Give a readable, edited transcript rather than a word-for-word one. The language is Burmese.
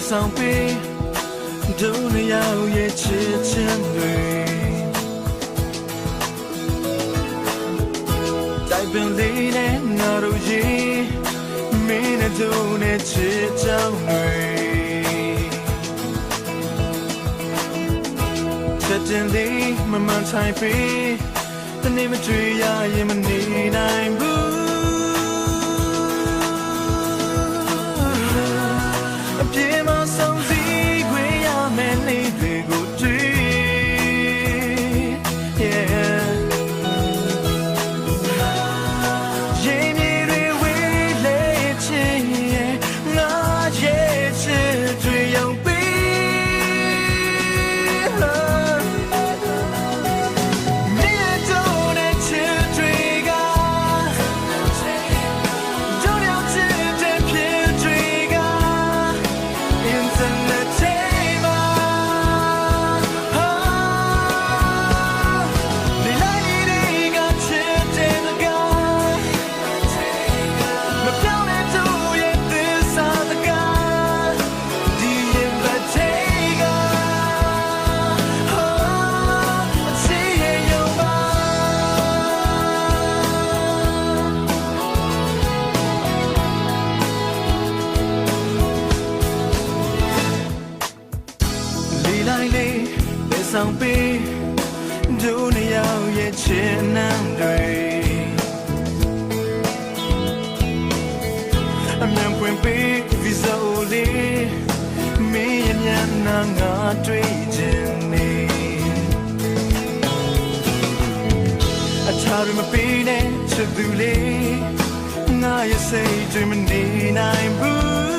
ဆောင်ပေးဒုနေရောက်ရဲ့ချစ်ချင်းတွေတိုင်ပင်လေးနဲ့ငါတို့ရဲ့မင်းနဲ့ဒုနဲ့ချစ်ကြောင်းတွေချက်တင်လေးမမှန်ဆိုင်ပေးတနေ့မတွေ့ရရင်မနေနိုင်ဘူးအပြေမဆုံးစီခွေရမယ်နေတွေကိုတွေ့ ရင်မြေတွေဝေးလေချင်ရဲ့ငါရဲ့ချစ်တွေယုံပြီးမြေတို့နဲ့ချစ်တွေကတို့ရောက်ချစ်တဲ့ဖြစ်တွေက Internet ထဲမှာဒီလိုက်တွေကချစ်တဲ့ကမပြောင်းတဲ့သူရဲ့သစ္စာစကားဒီရင်ဘတ်ထဲကအချစ်ရဲ့ယုံပါလီလိုက်လေးလက်ဆောင်ပေးဒုနေရောက်ရဲ့ချစ်နှံတွေအမြန်ပွင့်ပေးဗီဇာလေးမင်းရဲ့မျက်နှာငါတွေ့ခြင်းနေအချားရမပေးနဲ့ချစ်သူလေးငါရဲ့စိတ်တွေမနေနိုင်ဘူး